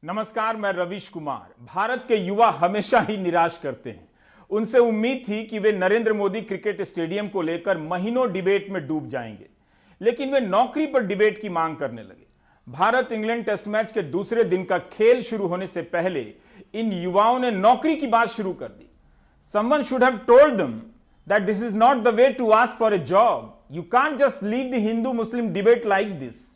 नमस्कार, मैं रवीश कुमार। भारत के युवा हमेशा ही निराश करते हैं। उनसे उम्मीद थी कि वे नरेंद्र मोदी क्रिकेट स्टेडियम को लेकर महीनों डिबेट में डूब जाएंगे, लेकिन वे नौकरी पर डिबेट की मांग करने लगे। भारत इंग्लैंड टेस्ट मैच के दूसरे दिन का खेल शुरू होने से पहले इन युवाओं ने नौकरी की बात शुरू कर दी। Someone should have told them that this is not the way to ask for a job. You can't just leave the Hindu-Muslim debate like this.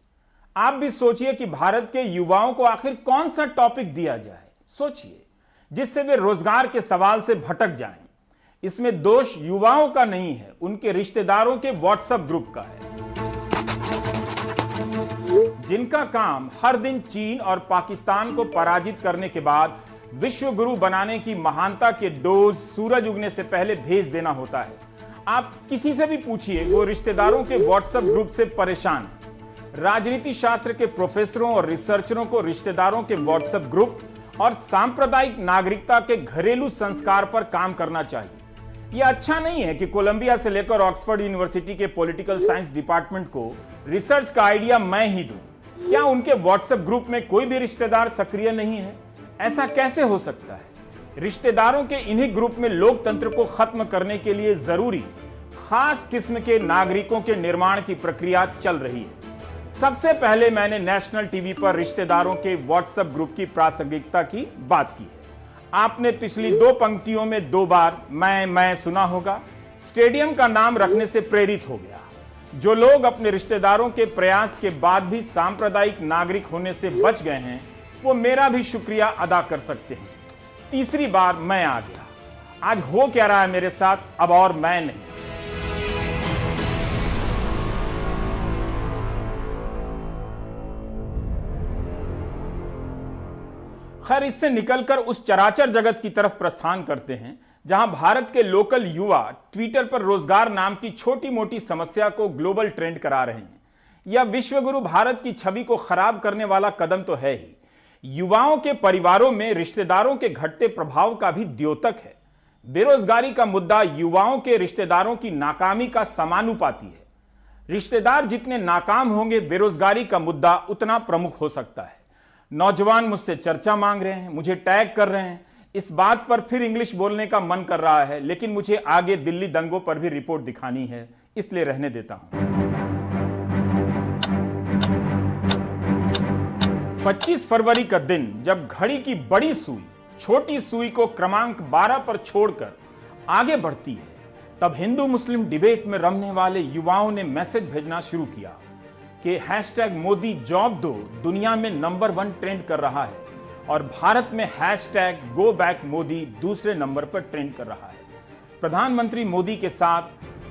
आप भी सोचिए कि भारत के युवाओं को आखिर कौन सा टॉपिक दिया जाए, सोचिए, जिससे वे रोजगार के सवाल से भटक जाएं। इसमें दोष युवाओं का नहीं है, उनके रिश्तेदारों के व्हाट्सएप ग्रुप का है, जिनका काम हर दिन चीन और पाकिस्तान को पराजित करने के बाद विश्व गुरु बनाने की महानता के डोज सूरज उगने से पहले भेज देना होता है। आप किसी से भी पूछिए, वो रिश्तेदारों के व्हाट्सएप ग्रुप से परेशान है। राजनीति शास्त्र के प्रोफेसरों और रिसर्चरों को रिश्तेदारों के व्हाट्सएप ग्रुप और सांप्रदायिक नागरिकता के घरेलू संस्कार पर काम करना चाहिए। यह अच्छा नहीं है कि कोलंबिया से लेकर ऑक्सफोर्ड यूनिवर्सिटी के पॉलिटिकल साइंस डिपार्टमेंट को रिसर्च का आइडिया मैं ही दूं। क्या उनके व्हाट्सएप ग्रुप में कोई भी रिश्तेदार सक्रिय नहीं है? ऐसा कैसे हो सकता है? रिश्तेदारों के इन्हीं ग्रुप में लोकतंत्र को खत्म करने के लिए जरूरी खास किस्म के नागरिकों के निर्माण की प्रक्रिया चल रही है। सबसे पहले मैंने नेशनल टीवी पर रिश्तेदारों के व्हाट्सएप ग्रुप की प्रासंगिकता की बात की है। आपने पिछली दो पंक्तियों में 2 बार मैं सुना होगा। स्टेडियम का नाम रखने से प्रेरित हो गया। जो लोग अपने रिश्तेदारों के प्रयास के बाद भी सांप्रदायिक नागरिक होने से बच गए हैं, वो मेरा भी शुक्रिया अदा कर सकते हैं। तीसरी बार मैं आ गया। आज हो क्या रहा है मेरे साथ? अब और मैं नहीं। खैर, इससे निकलकर उस चराचर जगत की तरफ प्रस्थान करते हैं जहां भारत के लोकल युवा ट्विटर पर रोजगार नाम की छोटी मोटी समस्या को ग्लोबल ट्रेंड करा रहे हैं। यह विश्वगुरु भारत की छवि को खराब करने वाला कदम तो है ही, युवाओं के परिवारों में रिश्तेदारों के घटते प्रभाव का भी द्योतक है। बेरोजगारी का मुद्दा युवाओं के रिश्तेदारों की नाकामी का समानुपाती है। रिश्तेदार जितने नाकाम होंगे, बेरोजगारी का मुद्दा उतना प्रमुख हो सकता है। नौजवान मुझसे चर्चा मांग रहे हैं, मुझे टैग कर रहे हैं। इस बात पर फिर इंग्लिश बोलने का मन कर रहा है, लेकिन मुझे आगे दिल्ली दंगों पर भी रिपोर्ट दिखानी है, इसलिए रहने देता हूं। 25 फरवरी का दिन, जब घड़ी की बड़ी सुई छोटी सुई को क्रमांक 12 पर छोड़कर आगे बढ़ती है, तब हिंदू मुस्लिम डिबेट में रमने वाले युवाओं ने मैसेज भेजना शुरू किया कि #मोदी जॉब दो दुनिया में नंबर 1 ट्रेंड कर रहा है और भारत में #गो बैक मोदी दूसरे नंबर पर ट्रेंड कर रहा है। प्रधानमंत्री मोदी के साथ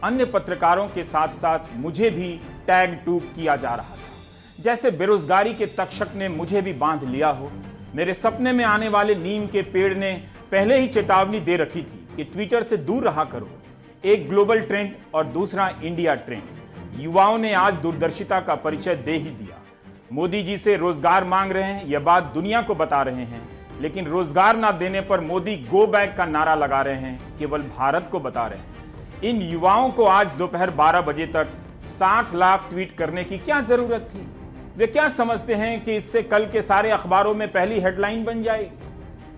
अन्य पत्रकारों के साथ साथ मुझे भी टैग टूक किया जा रहा था, जैसे बेरोजगारी के तक्षक ने मुझे भी बांध लिया हो। मेरे सपने में आने वाले नीम के पेड़ ने पहले ही चेतावनी दे रखी थी कि ट्विटर से दूर रहा करो। एक ग्लोबल ट्रेंड और दूसरा इंडिया ट्रेंड। युवाओं ने आज दूरदर्शिता का परिचय दे ही दिया। मोदी जी से रोजगार मांग रहे हैं, यह बात दुनिया को बता रहे हैं, लेकिन रोजगार ना देने पर मोदी गो बैक का नारा लगा रहे हैं, केवल भारत को बता रहे हैं। इन युवाओं को आज दोपहर 12 बजे तक 60 लाख ट्वीट करने की क्या जरूरत थी? वे क्या समझते हैं कि इससे कल के सारे अखबारों में पहली हेडलाइन बन जाएगी?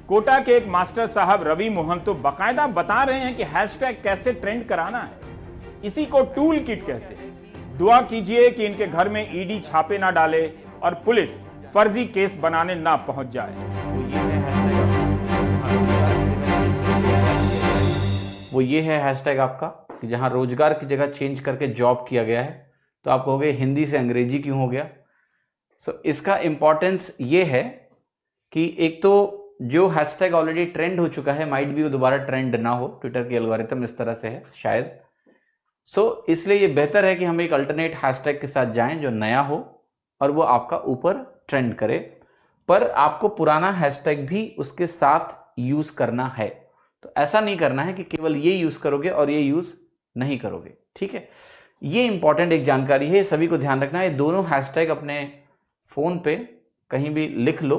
कोटा के एक मास्टर साहब रवि मोहन तो बाकायदा बता रहे हैं कि हैशटैग कैसे ट्रेंड कराना है। इसी को टूल किट कहते हैं। दुआ कीजिए कि इनके घर में ईडी छापे ना डाले और पुलिस फर्जी केस बनाने ना पहुंच जाए। वो ये है हैशटैग आपका कि जहां रोजगार की जगह चेंज करके जॉब किया गया है, तो आप कहोगे हिंदी से अंग्रेजी क्यों हो गया? इसका इंपॉर्टेंस ये है कि एक तो जो हैशटैग ऑलरेडी ट्रेंड हो चुका है, माइट भी वो दोबारा ट्रेंड ना हो। ट्विटर की एल्गोरिथम इस तरह से है शायद। इसलिए ये बेहतर है कि हम एक अल्टरनेट हैशटैग के साथ जाएं जो नया हो और वो आपका ऊपर ट्रेंड करे, पर आपको पुराना हैशटैग भी उसके साथ यूज करना है। तो ऐसा नहीं करना है कि केवल ये यूज करोगे और ये यूज नहीं करोगे, ठीक है? ये इंपॉर्टेंट एक जानकारी है, सभी को ध्यान रखना है। दोनों हैशटैग अपने फोन पे कहीं भी लिख लो,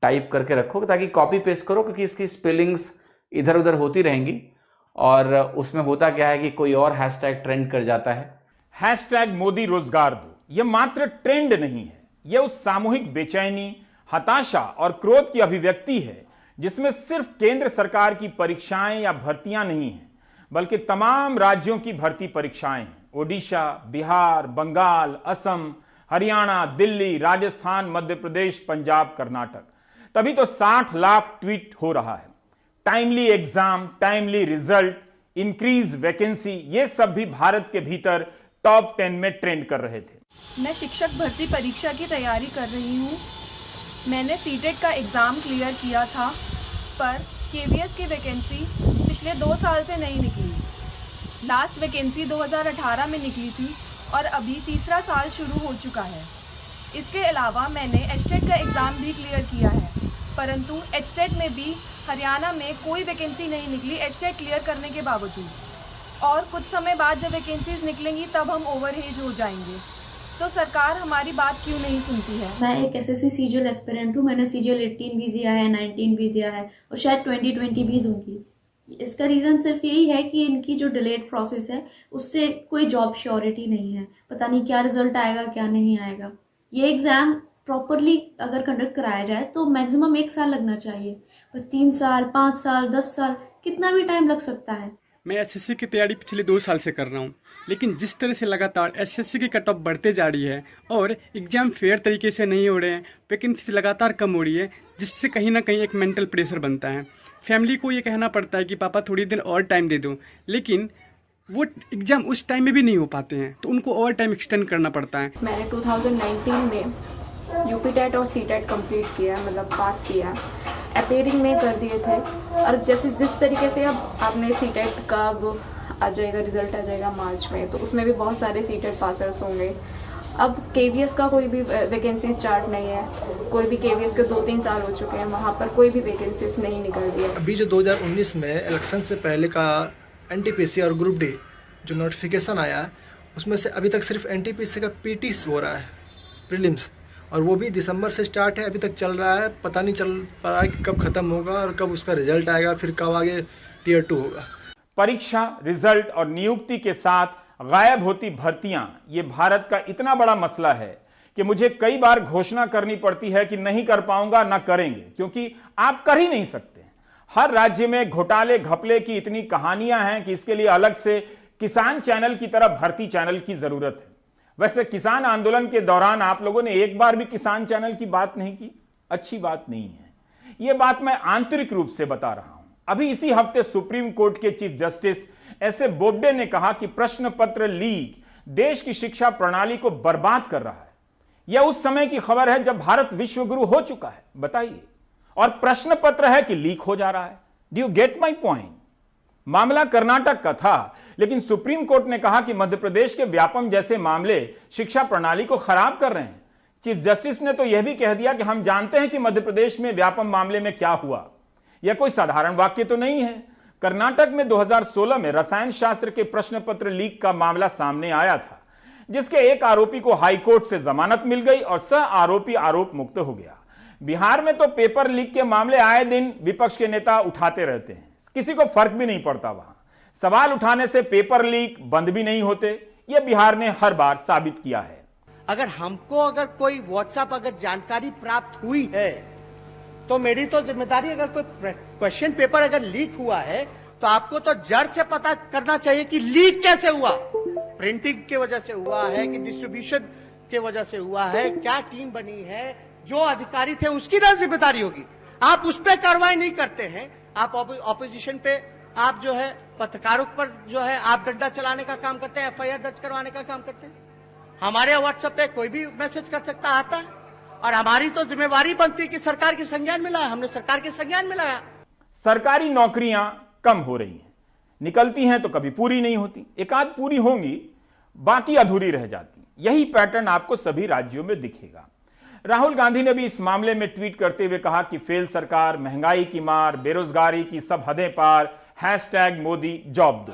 टाइप करके रखो, ताकि कॉपी पेस्ट करो, क्योंकि इसकी स्पेलिंग्स इधर उधर होती रहेंगी और उसमें होता क्या है कि कोई और हैशटैग ट्रेंड कर जाता है। #मोदी रोजगार दो, यह मात्र ट्रेंड नहीं है, यह उस सामूहिक बेचैनी, हताशा और क्रोध की अभिव्यक्ति है, जिसमें सिर्फ केंद्र सरकार की परीक्षाएं या भर्तियां नहीं हैं, बल्कि तमाम राज्यों की भर्ती परीक्षाएं हैं। ओडिशा, बिहार, बंगाल, असम, हरियाणा, दिल्ली, राजस्थान, मध्य प्रदेश, पंजाब, कर्नाटक। तभी तो 60 लाख ट्वीट हो रहा है। Timely exam, timely result, increase vacancy, ये सब भी भारत के भीतर टॉप 10 में ट्रेंड कर रहे थे। मैं शिक्षक भर्ती परीक्षा की तैयारी कर रही हूँ। मैंने सीटेट का एग्ज़ाम क्लियर किया था, पर केवीएस की वैकेंसी पिछले 2 साल से नहीं निकली। लास्ट वैकेंसी 2018 में निकली थी और अभी तीसरा साल शुरू हो चुका है। इसके अलावा मैंने एचटेट का एग्ज़ाम भी क्लियर किया है, परंतु एचटेट में भी हरियाणा में कोई वैकेंसी नहीं निकली एचटेट क्लियर करने के बावजूद। और कुछ समय बाद जब वैकेंसीज निकलेंगी तब हम ओवरहेज हो जाएंगे। तो सरकार हमारी बात क्यों नहीं सुनती है? मैं एक एसएससी सीजीएल एस्पिरेंट हूँ। मैंने सीजीएल 18 भी दिया है, 19 भी दिया है और शायद 2020 भी दूंगी। इसका रीज़न सिर्फ यही है कि इनकी जो डिलेड प्रोसेस है उससे कोई जॉब श्योरिटी नहीं है। पता नहीं क्या रिजल्ट आएगा, क्या नहीं आएगा। ये एग्ज़ाम प्रॉपरली अगर कंडक्ट कराया जाए तो मैक्सिमम 1 साल लगना चाहिए, पर 3 साल, 5 साल, 10 साल, कितना भी टाइम लग सकता है। मैं एसएससी की तैयारी पिछले 2 साल से कर रहा हूँ, लेकिन जिस तरह से लगातार एसएससी की कट ऑफ बढ़ते जा रही है और एग्ज़ाम फेयर तरीके से नहीं हो रहे हैं, वैकेंसी लगातार कम हो रही है, जिससे कहीं ना कहीं एक मेंटल प्रेशर बनता है। फैमिली को ये कहना पड़ता है कि पापा थोड़ी दिन और टाइम दे दो, लेकिन वो एग्ज़ाम उस टाइम में भी नहीं हो पाते हैं, तो उनको और टाइम एक्सटेंड करना पड़ता है। मैंने 2019 में यूपीटेट और सीटेट कंप्लीट किया, मतलब पास किया। अपेयरिंग में कर दिए थे, और जैसे जिस तरीके से अब आपने सीटेट का अब आ जाएगा, रिजल्ट आ जाएगा मार्च में, तो उसमें भी बहुत सारे सीटेट पासर्स होंगे। अब केवीएस का कोई भी वैकेंसी स्टार्ट नहीं है। कोई भी केवीएस के 2-3 साल हो चुके हैं, वहाँ पर कोई भी वैकेंसीज नहीं निकल रही है। अभी जो 2019 में इलेक्शन से पहले का एनटीपीसी और ग्रुप डी जो नोटिफिकेशन आया, उसमें से अभी तक सिर्फ एनटीपीसी का पीटीस हो रहा है, प्रीलिम्स, और वो भी दिसंबर से स्टार्ट है, अभी तक चल रहा है। पता नहीं चल पा रहा है कि कब खत्म होगा और कब उसका रिजल्ट आएगा, फिर कब आगे टियर 2 होगा। परीक्षा, रिजल्ट और नियुक्ति के साथ गायब होती भर्तियां, ये भारत का इतना बड़ा मसला है कि मुझे कई बार घोषणा करनी पड़ती है कि नहीं कर पाऊंगा, ना करेंगे, क्योंकि आप कर ही नहीं सकते। हर राज्य में घोटाले घपले की इतनी कहानियां हैं कि इसके लिए अलग से किसान चैनल की तरह भर्ती चैनल की जरूरत है। वैसे किसान आंदोलन के दौरान आप लोगों ने एक बार भी किसान चैनल की बात नहीं की। अच्छी बात नहीं है। यह बात मैं आंतरिक रूप से बता रहा हूं। अभी इसी हफ्ते सुप्रीम कोर्ट के चीफ जस्टिस एस.ए. बोबडे ने कहा कि प्रश्न पत्र लीक देश की शिक्षा प्रणाली को बर्बाद कर रहा है। यह उस समय की खबर है जब भारत विश्व गुरु हो चुका है, बताइए, और प्रश्न पत्र है कि लीक हो जा रहा है। Do you get my point? मामला कर्नाटक का था, लेकिन सुप्रीम कोर्ट ने कहा कि मध्य प्रदेश के व्यापम जैसे मामले शिक्षा प्रणाली को खराब कर रहे हैं। चीफ जस्टिस ने तो यह भी कह दिया कि हम जानते हैं कि मध्य प्रदेश में व्यापम मामले में क्या हुआ। यह कोई साधारण वाक्य तो नहीं है। कर्नाटक में 2016 में रसायन शास्त्र के प्रश्न पत्र लीक का मामला सामने आया था, जिसके एक आरोपी को हाईकोर्ट से जमानत मिल गई और सह आरोपी आरोप मुक्त हो गया। बिहार में तो पेपर लीक के मामले आए दिन विपक्ष के नेता उठाते रहते हैं, किसी को फर्क भी नहीं पड़ता। वहां सवाल उठाने से पेपर लीक बंद भी नहीं होते। यह बिहार ने हर बार साबित किया है। अगर हमको अगर कोई व्हाट्सएप अगर जानकारी प्राप्त हुई है तो मेरी तो जिम्मेदारी, अगर कोई क्वेश्चन पेपर अगर लीक हुआ है तो आपको तो जड़ से पता करना चाहिए कि लीक कैसे हुआ। प्रिंटिंग की वजह से हुआ है कि डिस्ट्रीब्यूशन की वजह से हुआ है, क्या टीम बनी है, जो अधिकारी थे उसकी ना जिम्मेदारी होगी। आप उस पर कार्रवाई नहीं करते हैं। आप ऑपोजिशन पे, आप जो है पत्रकारों पर जो है आप डंडा चलाने का काम करते हैं, एफआईआर दर्ज करवाने का काम करते हैं। हमारे व्हाट्सएप पे कोई भी मैसेज कर सकता, आता है, और हमारी तो जिम्मेवारी बनती है कि सरकार के संज्ञान में लाया। हमने सरकार के संज्ञान में लाया। सरकारी नौकरियां कम हो रही हैं, निकलती हैं तो कभी पूरी नहीं होती, एक आध पूरी होंगी, बाकी अधूरी रह जाती। यही पैटर्न आपको सभी राज्यों में दिखेगा। राहुल गांधी ने भी इस मामले में ट्वीट करते हुए कहा कि फेल सरकार, महंगाई की मार, बेरोजगारी की सब हदें पार, #मोदी जॉब दो।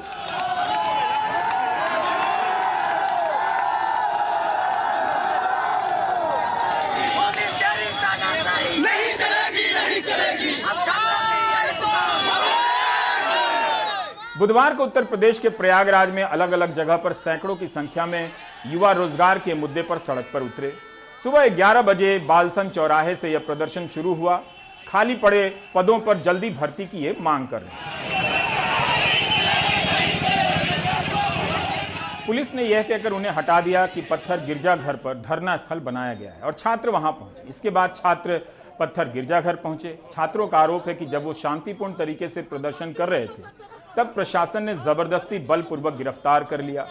बुधवार को उत्तर प्रदेश के प्रयागराज में अलग अलग जगह पर सैकड़ों की संख्या में युवा रोजगार के मुद्दे पर सड़क पर उतरे। सुबह 11 बजे बालसन चौराहे से यह प्रदर्शन शुरू हुआ। खाली पड़े पदों पर जल्दी भर्ती की ये मांग कर रहे हैं। पुलिस ने यह कहकर उन्हें हटा दिया कि पत्थर गिरजाघर पर धरना स्थल बनाया गया है और छात्र वहां पहुंचे। इसके बाद छात्र पत्थर गिरजाघर पहुंचे। छात्रों का आरोप है कि जब वो शांतिपूर्ण तरीके से प्रदर्शन कर रहे थे तब प्रशासन ने जबरदस्ती बलपूर्वक गिरफ्तार कर लिया।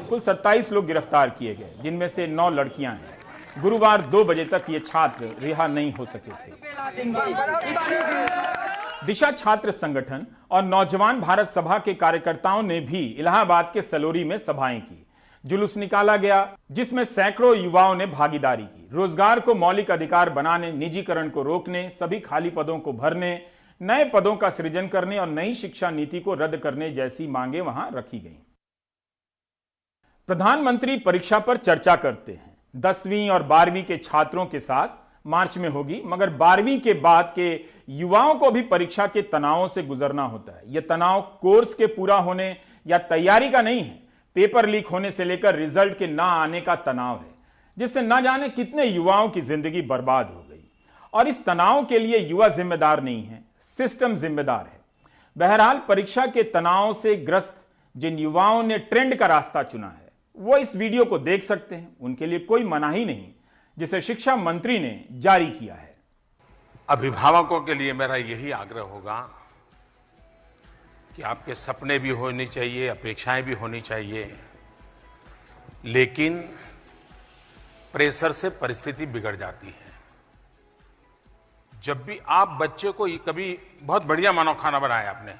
कुल 27 लोग गिरफ्तार किए गए, जिनमें से 9 लड़कियां हैं। गुरुवार 2 बजे तक ये छात्र रिहा नहीं हो सके थे। दिशा छात्र संगठन और नौजवान भारत सभा के कार्यकर्ताओं ने भी इलाहाबाद के सलोरी में सभाएं की। जुलूस निकाला गया जिसमें सैकड़ों युवाओं ने भागीदारी की। रोजगार को मौलिक अधिकार बनाने, निजीकरण को रोकने, सभी खाली पदों को भरने, नए पदों का सृजन करने और नई शिक्षा नीति को रद्द करने जैसी मांगे वहां रखी गई। प्रधानमंत्री परीक्षा पर चर्चा करते हैं। 10वीं और 12वीं के छात्रों के साथ मार्च में होगी, मगर 12वीं के बाद के युवाओं को भी परीक्षा के तनावों से गुजरना होता है। यह तनाव कोर्स के पूरा होने या तैयारी का नहीं है, पेपर लीक होने से लेकर रिजल्ट के ना आने का तनाव है, जिससे न जाने कितने युवाओं की जिंदगी बर्बाद हो गई। और इस तनाव के लिए युवा जिम्मेदार नहीं है, सिस्टम जिम्मेदार है। बहरहाल परीक्षा के तनाव से ग्रस्त जिन युवाओं ने ट्रेंड का रास्ता चुना है वो इस वीडियो को देख सकते हैं। उनके लिए कोई मनाही नहीं, जिसे शिक्षा मंत्री ने जारी किया है। अभिभावकों के लिए मेरा यही आग्रह होगा कि आपके सपने भी होने चाहिए, अपेक्षाएं भी होनी चाहिए, लेकिन प्रेशर से परिस्थिति बिगड़ जाती है। जब भी आप बच्चे को कभी बहुत बढ़िया मानो खाना बनाया आपने,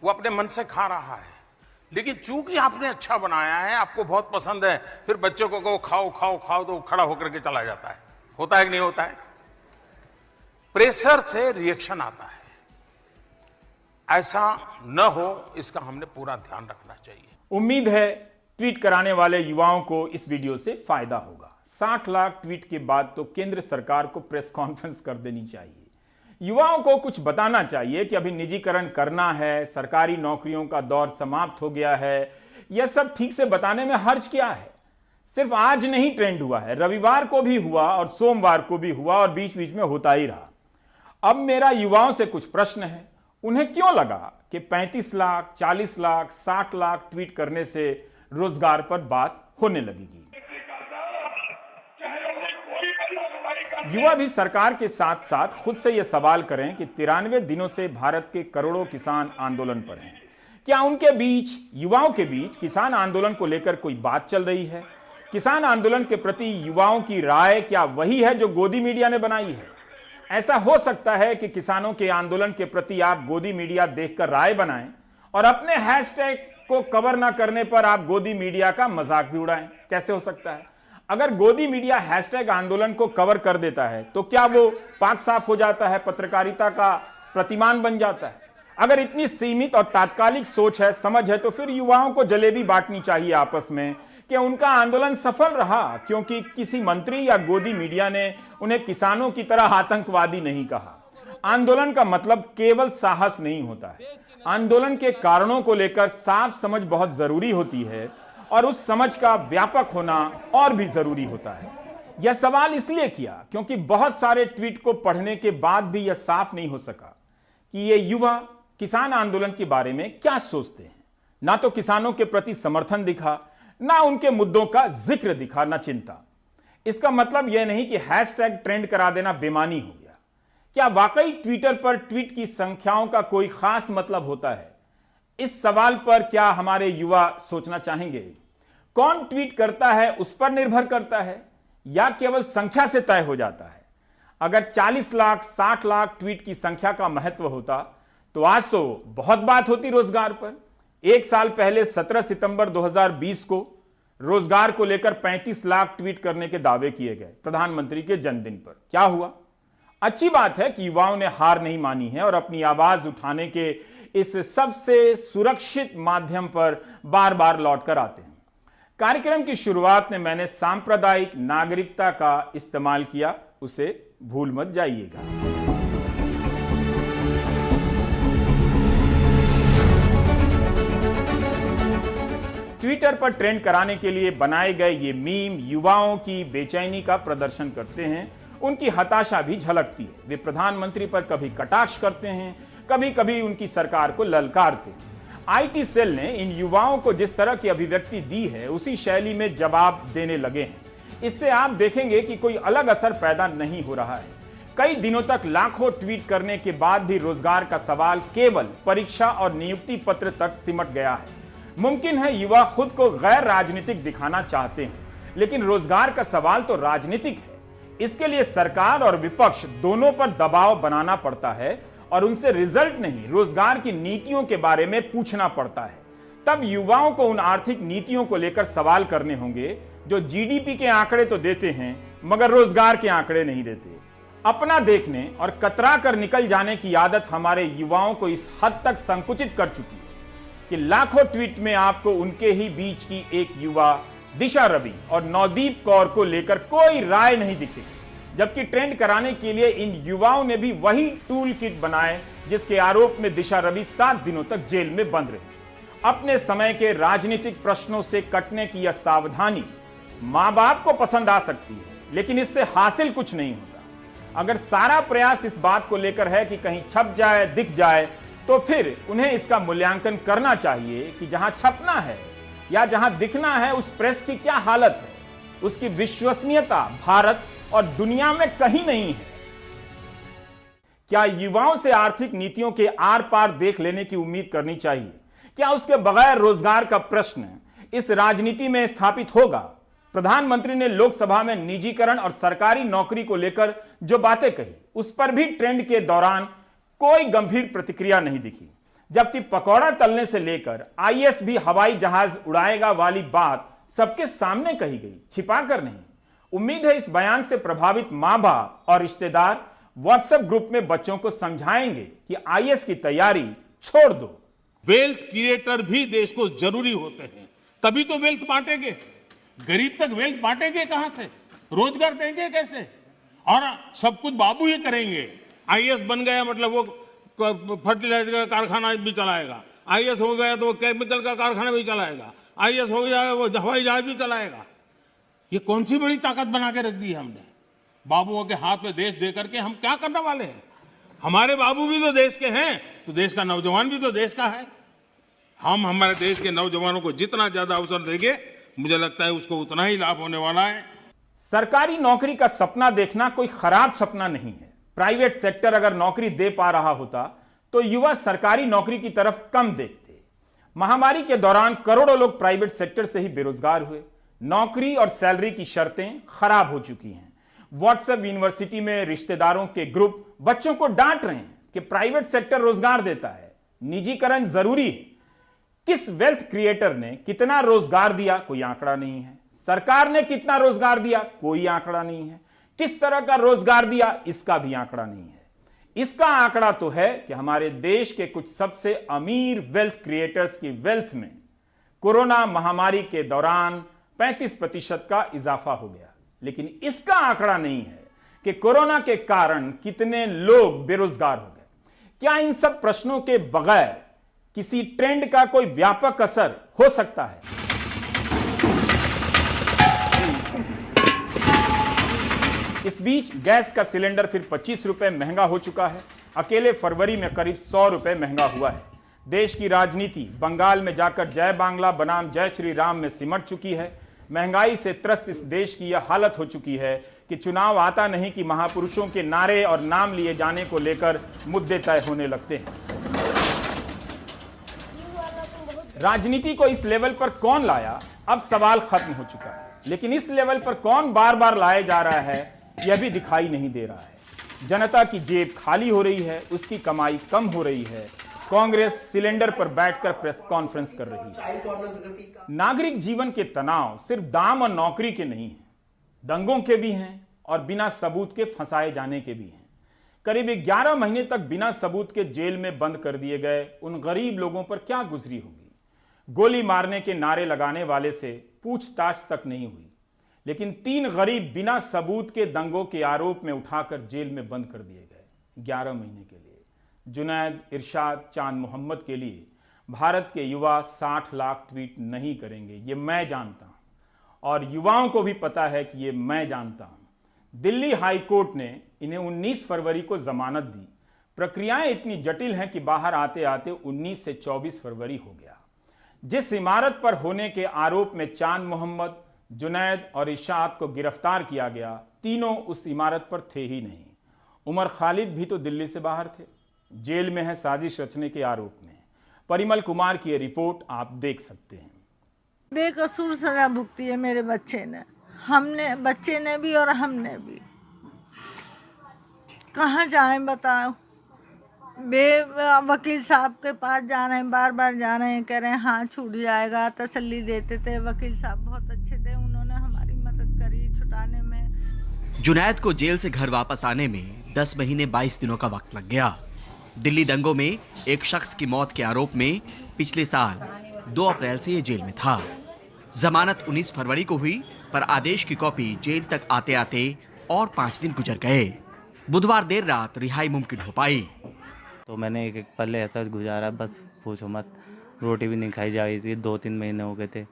वो अपने मन से खा रहा है, लेकिन चूंकि आपने अच्छा बनाया है, आपको बहुत पसंद है, फिर बच्चों को कहो खाओ खाओ खाओ तो खड़ा होकर के चला जाता है। होता है कि नहीं होता है? प्रेशर से रिएक्शन आता है। ऐसा न हो, इसका हमने पूरा ध्यान रखना चाहिए। उम्मीद है ट्वीट कराने वाले युवाओं को इस वीडियो से फायदा होगा। 60 लाख ट्वीट के बाद तो केंद्र सरकार को प्रेस कॉन्फ्रेंस कर देनी चाहिए। युवाओं को कुछ बताना चाहिए कि अभी निजीकरण करना है, सरकारी नौकरियों का दौर समाप्त हो गया है। यह सब ठीक से बताने में हर्ज क्या है? सिर्फ आज नहीं ट्रेंड हुआ है, रविवार को भी हुआ और सोमवार को भी हुआ और बीच बीच में होता ही रहा। अब मेरा युवाओं से कुछ प्रश्न है। उन्हें क्यों लगा कि 35 लाख, 40 लाख, 60 लाख ट्वीट करने से रोजगार पर बात होने लगेगी? युवा भी सरकार के साथ साथ खुद से यह सवाल करें कि 93 दिनों से भारत के करोड़ों किसान आंदोलन पर हैं। क्या उनके बीच, युवाओं के बीच किसान आंदोलन को लेकर कोई बात चल रही है? किसान आंदोलन के प्रति युवाओं की राय क्या वही है जो गोदी मीडिया ने बनाई है? ऐसा हो सकता है कि किसानों के आंदोलन के प्रति आप गोदी मीडिया देखकर राय बनाएं और अपने हैशटैग को कवर ना करने पर आप गोदी मीडिया का मजाक भी उड़ाएं। कैसे हो सकता है? अगर गोदी मीडिया हैशटैग आंदोलन को कवर कर देता है तो क्या वो पाक साफ हो जाता है, पत्रकारिता का प्रतिमान बन जाता है? अगर इतनी सीमित और तात्कालिक सोच है, समझ है, तो फिर युवाओं को जलेबी बांटनी चाहिए आपस में कि उनका आंदोलन सफल रहा क्योंकि किसी मंत्री या गोदी मीडिया ने उन्हें किसानों की तरह आतंकवादी नहीं कहा। आंदोलन का मतलब केवल साहस नहीं होता है। आंदोलन के कारणों को लेकर साफ समझ बहुत जरूरी होती है और उस समझ का व्यापक होना और भी जरूरी होता है। यह सवाल इसलिए किया क्योंकि बहुत सारे ट्वीट को पढ़ने के बाद भी यह साफ नहीं हो सका कि ये युवा किसान आंदोलन के बारे में क्या सोचते हैं। ना तो किसानों के प्रति समर्थन दिखा, ना उनके मुद्दों का जिक्र दिखा, ना चिंता। इसका मतलब यह नहीं कि हैशटैग ट्रेंड करा देना बेमानी हो गया। क्या वाकई ट्विटर पर ट्वीट की संख्याओं का कोई खास मतलब होता है? इस सवाल पर क्या हमारे युवा सोचना चाहेंगे? कौन ट्वीट करता है उस पर निर्भर करता है या केवल संख्या से तय हो जाता है? अगर 40 लाख, 60 लाख ट्वीट की संख्या का महत्व होता तो आज तो बहुत बात होती रोजगार पर। एक साल पहले 17 सितंबर 2020 को रोजगार को लेकर 35 लाख ट्वीट करने के दावे किए गए प्रधानमंत्री के जन्मदिन पर। क्या हुआ? अच्छी बात है कि युवाओं ने हार नहीं मानी है और अपनी आवाज उठाने के इस सबसे सुरक्षित माध्यम पर बार बार लौट कर आते हैं। कार्यक्रम की शुरुआत में मैंने सांप्रदायिक नागरिकता का इस्तेमाल किया, उसे भूल मत जाइएगा। ट्विटर पर ट्रेंड कराने के लिए बनाए गए ये मीम युवाओं की बेचैनी का प्रदर्शन करते हैं, उनकी हताशा भी झलकती है। वे प्रधानमंत्री पर कभी कटाक्ष करते हैं, कभी कभी उनकी सरकार को ललकारते हैं। आईटी सेल ने इन युवाओं को जिस तरह की अभिव्यक्ति दी है उसी शैली में जवाब देने लगे हैं। इससे आप देखेंगे कि कोई अलग असर पैदा नहीं हो रहा है। कई दिनों तक लाखों ट्वीट करने के बाद भी रोजगार का सवाल केवल परीक्षा और नियुक्ति पत्र तक सिमट गया है। मुमकिन है युवा खुद को गैर राजनीतिक दिखाना चाहते हैं, लेकिन रोजगार का सवाल तो राजनीतिक है। इसके लिए सरकार और विपक्ष दोनों पर दबाव बनाना पड़ता है और उनसे रिजल्ट नहीं, रोजगार की नीतियों के बारे में पूछना पड़ता है। तब युवाओं को उन आर्थिक नीतियों को लेकर सवाल करने होंगे जो जीडीपी के आंकड़े तो देते हैं मगर रोजगार के आंकड़े नहीं देते। अपना देखने और कतरा कर निकल जाने की आदत हमारे युवाओं को इस हद तक संकुचित कर चुकी है कि लाखों ट्वीट में आपको उनके ही बीच की एक युवा दिशा रवि और नवदीप कौर को लेकर कोई राय नहीं दिखेगी, जबकि ट्रेंड कराने के लिए इन युवाओं ने भी वही टूल किट बनाए जिसके आरोप में दिशा रवि 7 दिनों तक जेल में बंद रही। अपने समय के राजनीतिक प्रश्नों से कटने की यह सावधानी मां बाप को पसंद आ सकती है, लेकिन इससे हासिल कुछ नहीं होता। अगर सारा प्रयास इस बात को लेकर है कि कहीं छप जाए, दिख जाए, तो फिर उन्हें इसका मूल्यांकन करना चाहिए कि जहां छपना है या जहां दिखना है उस प्रेस की क्या हालत है। उसकी विश्वसनीयता भारत और दुनिया में कहीं नहीं है। क्या युवाओं से आर्थिक नीतियों के आर पार देख लेने की उम्मीद करनी चाहिए? क्या उसके बगैर रोजगार का प्रश्न इस राजनीति में स्थापित होगा? प्रधानमंत्री ने लोकसभा में निजीकरण और सरकारी नौकरी को लेकर जो बातें कही उस पर भी ट्रेंड के दौरान कोई गंभीर प्रतिक्रिया नहीं दिखी, जबकि पकौड़ा तलने से लेकर आईएएस भी हवाई जहाज उड़ाएगा वाली बात सबके सामने कही गई, छिपाकर नहीं। उम्मीद है इस बयान से प्रभावित मां बाप और रिश्तेदार व्हाट्सएप ग्रुप में बच्चों को समझाएंगे कि आईएएस की तैयारी छोड़ दो। वेल्थ क्रिएटर भी देश को जरूरी होते हैं, तभी तो वेल्थ बांटेंगे। गरीब तक वेल्थ बांटेंगे कहां से? रोजगार देंगे कैसे? और सब कुछ बाबू ही करेंगे। आईएएस बन गया मतलब वो फर्टिलाइजर का कारखाना भी चलाएगा, आईएएस हो गया तो वो केमिकल का कारखाना भी चलाएगा, आईएएस हो गया वो हवाई जहाज भी चलाएगा। ये कौन सी बड़ी ताकत बना के रख दी है हमने? बाबुओं के हाथ में देश दे करके हम क्या करने वाले हैं? हमारे बाबू भी तो देश के हैं, तो देश का नौजवान भी तो देश का है। हम हमारे देश के नौजवानों को जितना ज्यादा अवसर देंगे, मुझे लगता है उसको उतना ही लाभ होने वाला है। सरकारी नौकरी का सपना देखना कोई खराब सपना नहीं है। प्राइवेट सेक्टर अगर नौकरी दे पा रहा होता तो युवा सरकारी नौकरी की तरफ कम देखते। महामारी के दौरान करोड़ों लोग प्राइवेट सेक्टर से ही बेरोजगार हुए। नौकरी और सैलरी की शर्तें खराब हो चुकी हैं। व्हाट्सएप यूनिवर्सिटी में रिश्तेदारों के ग्रुप बच्चों को डांट रहे हैं कि प्राइवेट सेक्टर रोजगार देता है, निजीकरण जरूरी है। किस वेल्थ क्रिएटर ने कितना रोजगार दिया, कोई आंकड़ा नहीं है। सरकार ने कितना रोजगार दिया, कोई आंकड़ा नहीं है। किस तरह का रोजगार दिया, इसका भी आंकड़ा नहीं है। इसका आंकड़ा तो है कि हमारे देश के कुछ सबसे अमीर वेल्थ क्रिएटर्स की वेल्थ में कोरोना महामारी के दौरान 35% का इजाफा हो गया, लेकिन इसका आंकड़ा नहीं है कि कोरोना के कारण कितने लोग बेरोजगार हो गए। क्या इन सब प्रश्नों के बगैर किसी ट्रेंड का कोई व्यापक असर हो सकता है? इस बीच गैस का सिलेंडर फिर 25 रुपए महंगा हो चुका है। अकेले फरवरी में करीब 100 रुपए महंगा हुआ है। देश की राजनीति बंगाल में जाकर जय बांग्ला बनाम जय श्री राम में सिमट चुकी है। महंगाई से त्रस्त इस देश की यह हालत हो चुकी है कि चुनाव आता नहीं कि महापुरुषों के नारे और नाम लिए जाने को लेकर मुद्दे तय होने लगते हैं। राजनीति को इस लेवल पर कौन लाया, अब सवाल खत्म हो चुका है, लेकिन इस लेवल पर कौन बार बार लाया जा रहा है यह भी दिखाई नहीं दे रहा है। जनता की जेब खाली हो रही है, उसकी कमाई कम हो रही है। कांग्रेस सिलेंडर पर बैठकर प्रेस कॉन्फ्रेंस कर रही है। नागरिक जीवन के तनाव सिर्फ दाम और नौकरी के नहीं हैं, दंगों के भी हैं और बिना सबूत के फंसाए जाने के भी हैं। करीब 11 महीने तक बिना सबूत के जेल में बंद कर दिए गए उन गरीब लोगों पर क्या गुजरी होगी। गोली मारने के नारे लगाने वाले से पूछताछ तक नहीं हुई, लेकिन 3 गरीब बिना सबूत के दंगों के आरोप में उठाकर जेल में बंद कर दिए गए 11 महीने के लिए। जुनैद, इरशाद, चांद मोहम्मद के लिए भारत के युवा 60 लाख ट्वीट नहीं करेंगे, ये मैं जानता हूं, और युवाओं को भी पता है कि ये मैं जानता हूं। दिल्ली हाई कोर्ट ने इन्हें 19 फरवरी को जमानत दी। प्रक्रियाएं इतनी जटिल हैं कि बाहर आते आते 19 से 24 फरवरी हो गया। जिस इमारत पर होने के आरोप में चांद मोहम्मद, जुनैद और इरशाद को गिरफ्तार किया गया, तीनों उस इमारत पर थे ही नहीं। उमर खालिद भी तो दिल्ली से बाहर थे, जेल में है साजिश रचने के आरोप में। परिमल कुमार की ये रिपोर्ट आप देख सकते हैं। बेकसूर सजा भुगती है मेरे बच्चे ने भी और हमने भी। कहाँ जाएं बताओ। वकील साहब के पास जा रहे हैं, बार बार जा रहे हैं, कह रहे हैं हाँ छूट जाएगा, तसल्ली देते थे। वकील साहब बहुत अच्छे थे, उन्होंने हमारी मदद करी छुटाने में। जुनैद को जेल से घर वापस आने में 10 महीने 22 दिनों का वक्त लग गया। दिल्ली दंगों में एक शख्स की मौत के आरोप में पिछले साल 2 अप्रैल से ये जेल में था। जमानत 19 फरवरी को हुई, पर आदेश की कॉपी जेल तक आते आते और 5 दिन गुजर गए। बुधवार देर रात रिहाई मुमकिन हो पाई। तो मैंने एक पल ऐसा गुजारा, बस पूछो मत। रोटी भी नहीं खाई जा रही थी, 2-3 महीने हो गए थे।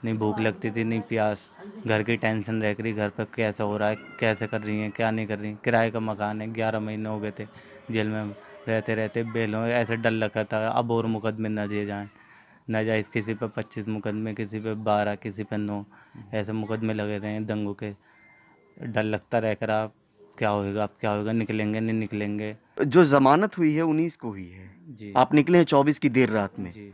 नहीं भूख लगती थी, नहीं प्यास। घर की टेंशन रह रही, घर पर कैसा हो रहा है, कैसे कर रही हैं, क्या नहीं कर रही। किराए का मकान है, 11 महीने हो गए थे जेल में रहते रहते। बेलों ऐसे डर लगा था अब और मुकदमे न दिए जाएँ, न जाए। किसी पे 25 मुकदमे, किसी पे 12, किसी पे 9 ऐसे मुकदमे लगे रहे हैं दंगों के। डर लगता रह कर आप क्या होएगा, अब क्या होएगा, निकलेंगे नहीं निकलेंगे। जो जमानत हुई है 19 को हुई है जी। आप निकले हैं 24 की देर रात में जी।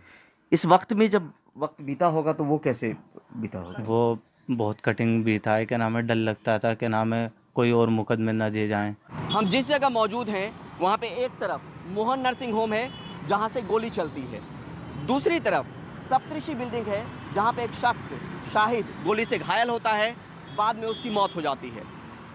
इस वक्त में जब वक्त बीता होगा तो वो कैसे बीता होगा? वो बहुत कठिन बीता है। क्या नाम है, डर लगता था, क्या नाम है, कोई और मुकदमे न दिए जाएं। हम जिस जगह मौजूद हैं वहाँ पे एक तरफ मोहन नर्सिंग होम है जहाँ से गोली चलती है, दूसरी तरफ सप्तऋषि बिल्डिंग है जहाँ पे एक शख्स शाहिद गोली से घायल होता है, बाद में उसकी मौत हो जाती है।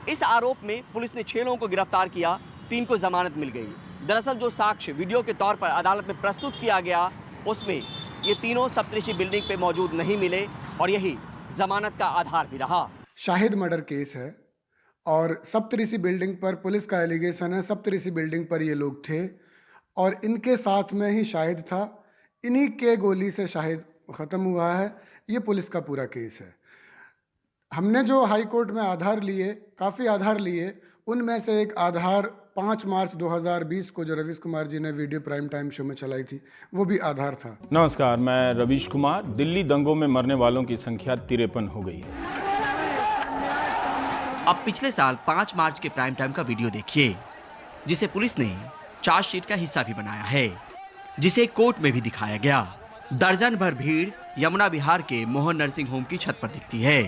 इस आरोप में पुलिस ने 6 लोगों को गिरफ्तार किया, 3 को जमानत मिल गई। दरअसल जो साक्ष्य वीडियो के तौर पर अदालत में प्रस्तुत किया गया उसमें ये तीनों सप्तऋषि बिल्डिंग पे मौजूद नहीं मिले और यही जमानत का आधार भी रहा। शाहिद मर्डर केस है और सप्तऋषि बिल्डिंग पर पुलिस का एलिगेशन है सप्तऋषि बिल्डिंग पर ये लोग थे और इनके साथ में ही शाहिद था। इन्हीं के गोली से शाहिद ख़त्म हुआ है। ये पुलिस का पूरा केस है। हमने जो हाई कोर्ट में आधार लिए, काफ़ी आधार लिए, उनमें से एक आधार 5 मार्च 2020 को जो रवीश कुमार जी ने वीडियो प्राइम टाइम शो में चलाई थी, वो भी आधार था। नमस्कार, मैं रवीश कुमार। दिल्ली दंगों में मरने वालों की संख्या 53 हो गई है। अब पिछले साल 5 मार्च के प्राइम टाइम का वीडियो देखिए, जिसे पुलिस ने चार्जशीट का हिस्सा भी बनाया है, जिसे कोर्ट में भी दिखाया गया। दर्जन भर भीड़ यमुना विहार के मोहन नर्सिंग होम की छत पर दिखती है।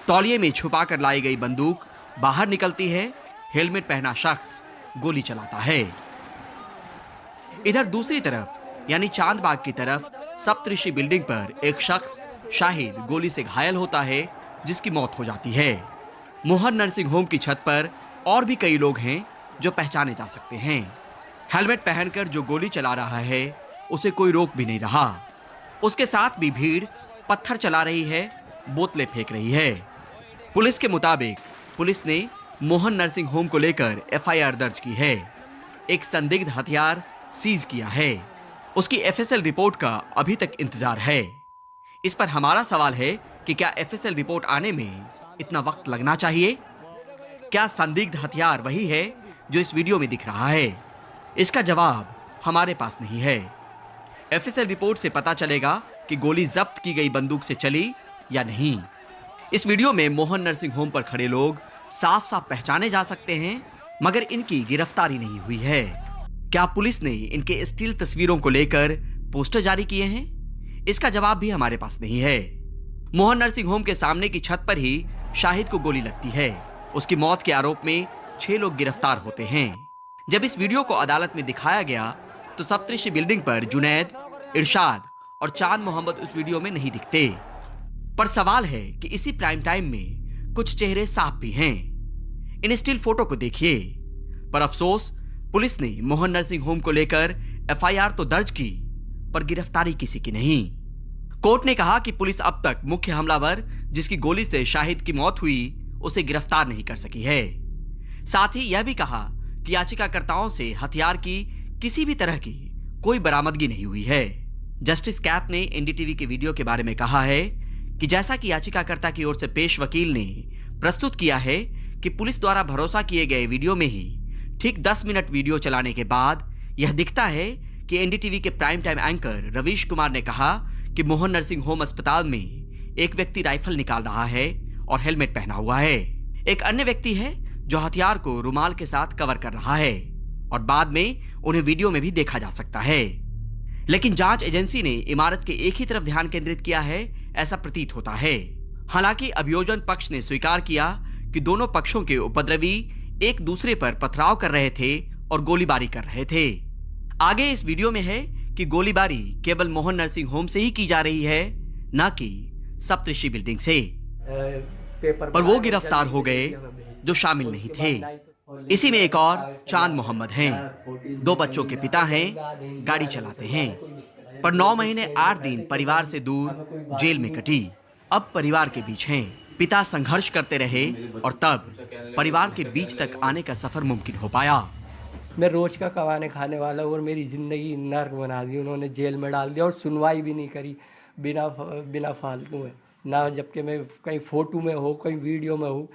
तौलिए में छुपा कर लाई गई बंदूक बाहर निकलती है, हेलमेट पहना शख्स गोली चलाता है। इधर दूसरी तरफ यानी चांदबाग की तरफ सप्तऋषि बिल्डिंग पर एक शख्स शाहिद गोली से घायल होता है, जिसकी मौत हो जाती है। मोहन नर्सिंग होम की छत पर और भी कई लोग हैं जो पहचाने जा सकते हैं। हेलमेट पहनकर जो गोली चला रहा है उसे कोई रोक भी नहीं रहा। उसके साथ भी भीड़ पत्थर चला रही है, बोतलें फेंक रही है। पुलिस के मुताबिक पुलिस ने मोहन नर्सिंग होम को लेकर एफआईआर दर्ज की है। एक संदिग्ध हथियार सीज किया है। उसकी एफएसएल रिपोर्ट का अभी तक इंतजार है। इस पर हमारा सवाल है कि क्या एफएसएल रिपोर्ट आने में इतना वक्त लगना चाहिए? क्या संदिग्ध हथियार वही है जो इस वीडियो में दिख रहा है? इसका जवाब हमारे पास नहीं है। एफएसएल रिपोर्ट से पता चलेगा कि गोली जब्त की गई बंदूक से चली या नहीं। इस वीडियो में मोहन नर्सिंग होम पर खड़े लोग साफ साफ पहचाने जा सकते हैं, मगर इनकी गिरफ्तारी नहीं हुई है। क्या पुलिस ने इनके स्टिल तस्वीरों को लेकर पोस्टर जारी किए हैं? इसका जवाब भी हमारे पास नहीं है। मोहन नर्सिंग होम के सामने की छत पर ही शाहिद को गोली लगती है। उसकी मौत के आरोप में 6 लोग गिरफ्तार होते हैं। जब इस वीडियो को अदालत में दिखाया गया तो सप्तऋषि बिल्डिंग पर जुनैद, इरशाद और चांद मोहम्मद उस वीडियो में नहीं दिखते। पर सवाल है कि इसी प्राइम टाइम में कुछ चेहरे साफ भी हैं। इन स्टिल फोटो को देखिए। पर अफसोस, पुलिस ने मोहन नर्सिंग होम को लेकर एफआईआर तो दर्ज की, पर गिरफ्तारी किसी की नहीं। कोर्ट ने कहा कि पुलिस अब तक मुख्य हमलावर, जिसकी गोली से शाहिद की मौत हुई, उसे गिरफ्तार नहीं कर सकी है। साथ ही यह भी कहा कि याचिकाकर्ताओं से हथियार की किसी भी तरह की कोई बरामदगी नहीं हुई है। जस्टिस कैत ने एनडीटीवी के वीडियो के बारे में कहा है कि जैसा कि याचिकाकर्ता की ओर से पेश वकील ने प्रस्तुत किया है कि पुलिस द्वारा भरोसा किए गए वीडियो में ही ठीक 10 मिनट वीडियो चलाने के बाद यह दिखता है कि एनडीटीवी के prime time anchor Ravish Kumar ने कहा कि मोहन नर्सिंग होम अस्पताल में एक व्यक्ति राइफल निकाल रहा है और हेलमेट पहना हुआ है। एक अन्य व्यक्ति है जो हथियार को रुमाल के साथ कवर कर रहा है और बाद में उन्हें वीडियो में भी देखा जा सकता है। लेकिन जांच एजेंसी ने इमारत के एक ही तरफ ध्यान केंद्रित किया है, ऐसा प्रतीत होता है। हालांकि अभियोजन पक्ष ने स्वीकार किया कि दोनों पक्षों के उपद्रवी एक दूसरे पर पथराव कर रहे थे और गोलीबारी कर रहे थे। आगे इस वीडियो में है कि गोलीबारी केवल मोहन नर्सिंग होम से ही की जा रही है, न कि सप्तऋषि बिल्डिंग से। पर वो गिरफ्तार हो गए जो शामिल नहीं थे। इसी में एक और चांद मोहम्मद हैं, 2 बच्चों के पिता हैं, गाड़ी चलाते हैं, पर 9 महीने 8 दिन परिवार से दूर जेल में कटी। अब परिवार के बीच हैं। पिता संघर्ष करते रहे और तब परिवार के बीच तक आने का सफर मुमकिन हो पाया। मैं रोज का कमाने खाने वाला और मेरी ज़िंदगी नर्क बना दी। उन्होंने जेल में डाल दिया और सुनवाई भी नहीं करी, बिना फालतू में ना, जबकि मैं कहीं फोटो में हो, कहीं वीडियो में हो,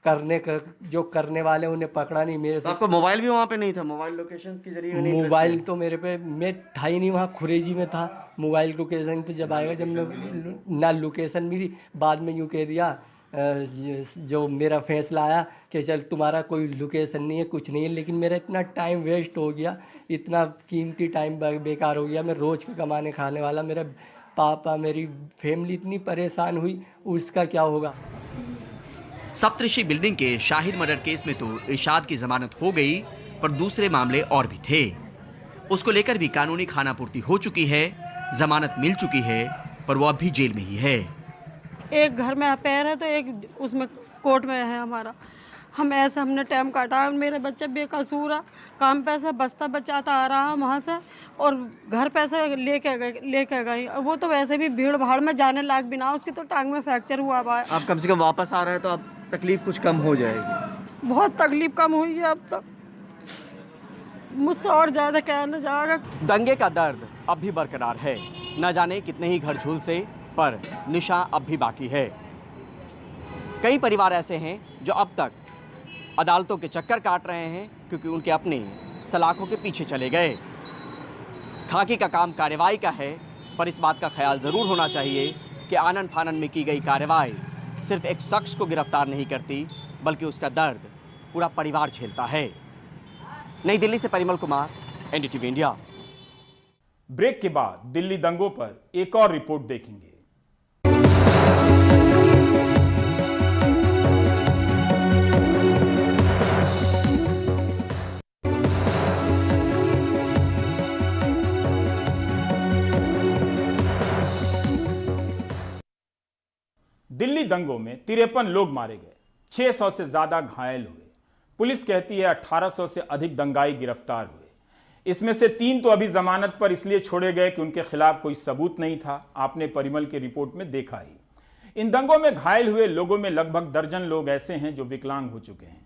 करने का जो करने वाले उन्हें पकड़ा नहीं। मेरे से आपका मोबाइल भी वहाँ पे नहीं था? मोबाइल लोकेशन के जरिए नहीं? मोबाइल तो मेरे पे, मैं था ही नहीं वहाँ, खुरेजी में था। मोबाइल लोकेशन तो जब आएगा, जब मैं ना लोकेशन मिली, बाद में यूँ कह दिया जो मेरा फैसला आया कि चल तुम्हारा कोई लोकेशन नहीं है, कुछ नहीं है। लेकिन मेरा इतना टाइम वेस्ट हो गया, इतना कीमती टाइम बेकार हो गया। मैं रोज़ का कमाने खाने वाला, मेरा पापा, मेरी फैमिली इतनी परेशान हुई, उसका क्या होगा। सप्तऋषि बिल्डिंग के शाहिद मर्डर केस में तो इरशाद की जमानत हो गई, पर दूसरे मामले और भी थे। उसको लेकर भी कानूनी खानापूर्ति हो चुकी है, जमानत मिल चुकी है, पर वो अब भी जेल में ही है। एक घर में पैर है तो एक उसमें कोर्ट में है हमारा। हमने टाइम काटा। मेरे बच्चे बेकसूर है, काम पैसा बचता बचाता आ रहा वहाँ से, और घर पैसे लेके गई। वो तो वैसे भी भीड़ भाड़ में जाने लायक भी ना, उसकी तो टांग में फ्रैक्चर हुआ हुआ है। आप कम से कम वापस आ रहे हैं तो अब तकलीफ कुछ कम हो जाएगी। बहुत तकलीफ कम हुई है अब तक, मुझसे और ज़्यादा कहना जाएगा। दंगे का दर्द अब भी बरकरार है, न जाने कितने ही घर झुलसे, पर निशान अब भी बाकी है। कई परिवार ऐसे हैं जो अब तक अदालतों के चक्कर काट रहे हैं क्योंकि उनके अपने सलाखों के पीछे चले गए। खाकी का काम कार्रवाई का है, पर इस बात का ख्याल ज़रूर होना चाहिए कि आनन फानन में की गई कार्रवाई सिर्फ एक शख्स को गिरफ्तार नहीं करती, बल्कि उसका दर्द पूरा परिवार झेलता है। नई दिल्ली से Parimal Kumar, NDTV India. Break के बाद दिल्ली दंगों पर एक और रिपोर्ट देखेंगे। दिल्ली दंगों में 53 लोग मारे गए, 600 से ज्यादा घायल हुए। पुलिस कहती है 1800 से अधिक दंगाई गिरफ्तार हुए। इसमें से 3 तो अभी जमानत पर इसलिए छोड़े गए कि उनके खिलाफ कोई सबूत नहीं था। आपने परिमल की रिपोर्ट में देखा ही। इन दंगों में घायल हुए लोगों में लगभग दर्जन लोग ऐसे हैं जो विकलांग हो चुके हैं।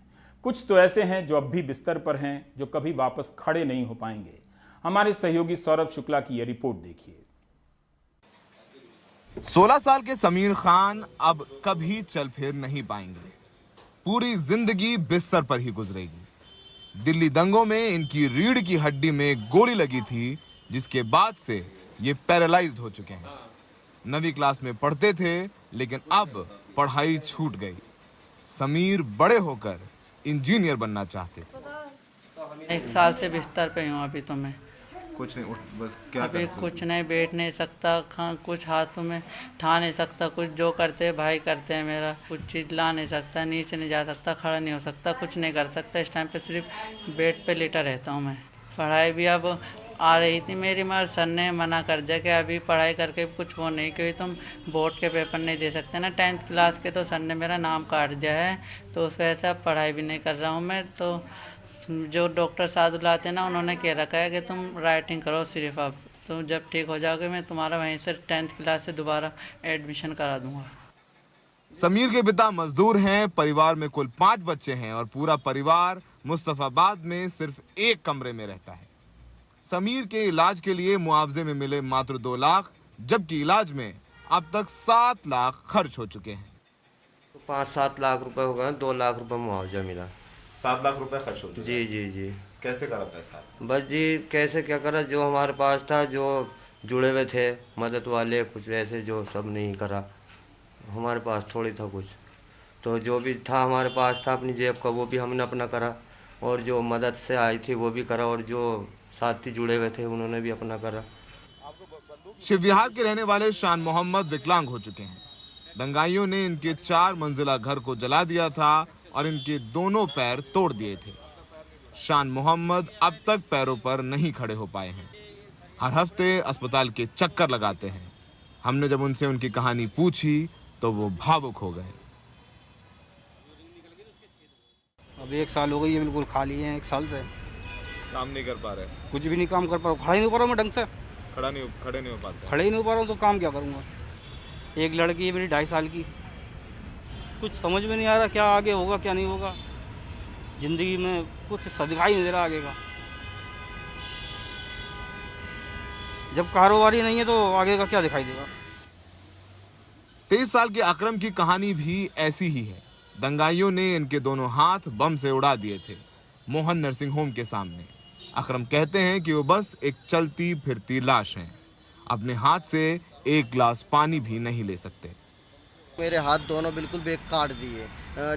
कुछ तो ऐसे हैं जो अब भी बिस्तर पर हैं, जो कभी वापस खड़े नहीं हो पाएंगे। हमारे सहयोगी सौरभ शुक्ला की यह रिपोर्ट देखिए। 16 साल के समीर खान अब कभी चल फिर नहीं पाएंगे। पूरी जिंदगी बिस्तर पर ही गुजरेगी। दिल्ली दंगों में इनकी रीढ़ की हड्डी में गोली लगी थी, जिसके बाद से ये पैरालाइज्ड हो चुके हैं। 9वीं क्लास में पढ़ते थे, लेकिन अब पढ़ाई छूट गई। समीर बड़े होकर इंजीनियर बनना चाहते थे। 1 साल से बिस्तर पे हूँ अभी। तो मैं कुछ नहीं, बस क्या अभी कुछ नहीं, बैठ नहीं सकता, कुछ हाथों में ठा नहीं सकता। कुछ जो करते हैं भाई करते हैं मेरा। कुछ चीज़ ला नहीं सकता, नीचे नहीं जा सकता, खड़ा नहीं हो सकता, कुछ नहीं कर सकता। इस टाइम पे सिर्फ बेड पे लेटा रहता हूँ मैं। पढ़ाई भी अब आ रही थी मेरी, मगर सर ने मना कर दिया कि अभी पढ़ाई करके कुछ वो नहीं, क्योंकि तुम बोर्ड के पेपर नहीं दे सकते ना 10th क्लास के। तो सर ने मेरा नाम काट दिया है, तो उस वजह से अब पढ़ाई भी नहीं कर रहा हूँ मैं। तो जो डॉक्टर साधु लाते ना, उन्होंने कह रखा है कि तुम राइटिंग करो सिर्फ। अब तुम जब ठीक हो जाओगे, मैं तुम्हारा वहीं से 10th क्लास से दोबारा एडमिशन करा दूंगा। समीर के पिता मजदूर हैं। परिवार में कुल 5 बच्चे हैं और पूरा परिवार मुस्तफाबाद में सिर्फ एक कमरे में रहता है। समीर के इलाज के लिए मुआवजे में मिले मात्र 2 लाख, जबकि इलाज में अब तक 7 लाख खर्च हो चुके हैं। 5-7 लाख रुपए हो गए, 2 लाख रुपए मुआवजा मिला। 7 लाख रुपए खर्च हो चुके? जी जी जी। कैसे करा पैसा? बस जी कैसे क्या करा, जो हमारे पास था, जो जुड़े हुए थे मदद वाले, कुछ वैसे जो सब नहीं करा। हमारे पास थोड़ी था कुछ, तो जो भी था हमारे पास था अपनी जेब का, वो भी हमने अपना करा, और जो मदद से आई थी वो भी करा, और जो साथी जुड़े हुए थे उन्होंने भी अपना करा। शिव विहार के रहने वाले शान मोहम्मद विकलांग हो चुके हैं। दंगाइयों ने इनके 4 मंजिला घर को जला दिया था और इनके दोनों पैर तोड़ दिए थे। शान मोहम्मद अब तक पैरों पर नहीं खड़े हो पाए हैं। हर हफ्ते अस्पताल के चक्कर लगाते हैं। हमने जब उनसे उनकी कहानी पूछी तो वो भावुक हो गए। अब 1 साल हो गई है, बिल्कुल खाली है 1 साल से। काम नहीं कर पा रहे? कुछ भी नहीं काम कर पा रहा हूँ, खड़ा ही नहीं हो पा रहा हूँ मैं ढंग से। खड़े नहीं हो पाते? खड़े ही नहीं हो पा रहा हूँ, तो काम क्या करूँगा। एक लड़की है मेरी 2.5 साल की, कुछ समझ में नहीं आ रहा क्या आगे होगा क्या नहीं होगा। जिंदगी में कुछ दिखाई नहीं दे रहा आगे का। जब कारोबारी नहीं है तो आगे का क्या दिखाई देगा। 23 साल के अकरम की कहानी भी ऐसी ही है। दंगाइयों ने इनके दोनों हाथ बम से उड़ा दिए थे मोहन नर्सिंग होम के सामने। अकरम कहते हैं कि वो बस एक चलती फिरती लाश हैं। अपने हाथ से एक गिलास पानी भी नहीं ले सकते। मेरे हाथ दोनों बिल्कुल काट दिए,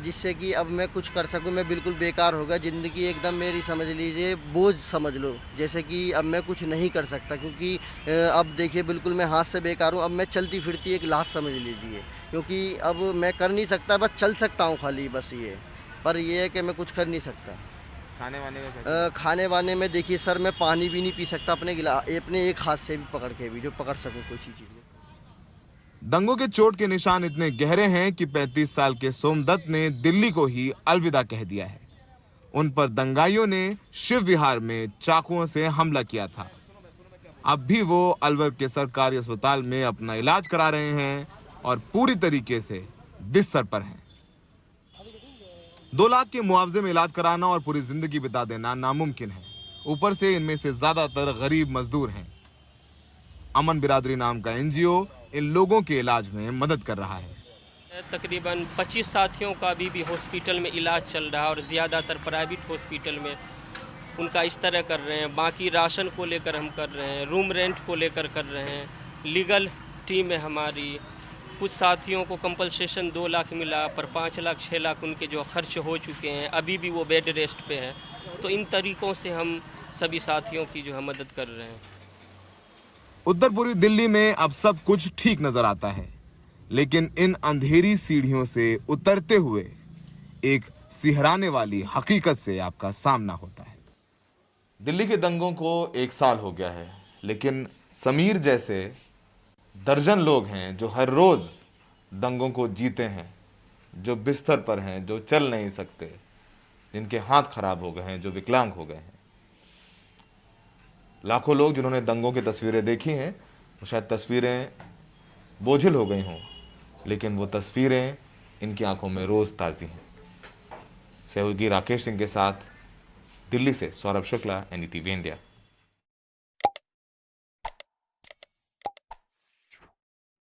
जिससे कि अब मैं कुछ कर सकूं, मैं बिल्कुल बेकार हो गया। ज़िंदगी एकदम मेरी समझ लीजिए बोझ समझ लो, जैसे कि अब मैं कुछ नहीं कर सकता, क्योंकि अब देखिए बिल्कुल मैं हाथ से बेकार हूं। अब मैं चलती फिरती एक लाश समझ लीजिए, क्योंकि अब मैं कर नहीं सकता, बस चल सकता हूं खाली, बस ये। पर ये है कि मैं कुछ कर नहीं सकता। खाने वाने में देखिए सर, मैं पानी भी नहीं पी सकता अपने एक हाथ से भी पकड़ के भी, जो पकड़ सकूँ कोई चीज़ में। दंगों के चोट के निशान इतने गहरे हैं कि 35 साल के सोमदत्त ने दिल्ली को ही अलविदा कह दिया है। उन पर दंगाइयों ने शिव विहार में चाकुओं से हमला किया था। अब भी वो अलवर के सरकारी अस्पताल में अपना इलाज करा रहे हैं और पूरी तरीके से बिस्तर पर हैं। 2 लाख के मुआवजे में इलाज कराना और पूरी जिंदगी बिता देना नामुमकिन है। ऊपर से इनमें से ज्यादातर गरीब मजदूर हैं। अमन बिरादरी नाम का एनजीओ इन लोगों के इलाज में मदद कर रहा है। तकरीबन 25 साथियों का अभी भी हॉस्पिटल में इलाज चल रहा है, और ज़्यादातर प्राइवेट हॉस्पिटल में उनका इस तरह कर रहे हैं। बाकी राशन को लेकर हम कर रहे हैं, रूम रेंट को लेकर कर रहे हैं, लीगल टीम है हमारी। कुछ साथियों को कंपनसेशन 2 लाख मिला, पर 5 लाख 6 लाख उनके जो खर्च हो चुके हैं, अभी भी वो बेड रेस्ट पे हैं। तो इन तरीक़ों से हम सभी साथियों की जो है मदद कर रहे हैं। उत्तर पूर्वी दिल्ली में अब सब कुछ ठीक नजर आता है, लेकिन इन अंधेरी सीढ़ियों से उतरते हुए एक सिहराने वाली हकीकत से आपका सामना होता है। दिल्ली के दंगों को 1 साल हो गया है, लेकिन समीर जैसे दर्जन लोग हैं जो हर रोज दंगों को जीते हैं, जो बिस्तर पर हैं, जो चल नहीं सकते, जिनके हाथ खराब हो गए हैं, जो विकलांग हो गए हैं। लाखों लोग जिन्होंने दंगों की तस्वीरें देखी हैं, वो शायद तस्वीरें बोझिल हो गई हों, लेकिन वो तस्वीरें इनकी आंखों में रोज ताज़ी हैं। सहयोगी राकेश सिंह के साथ दिल्ली से सौरभ शुक्ला, NDTV इंडिया।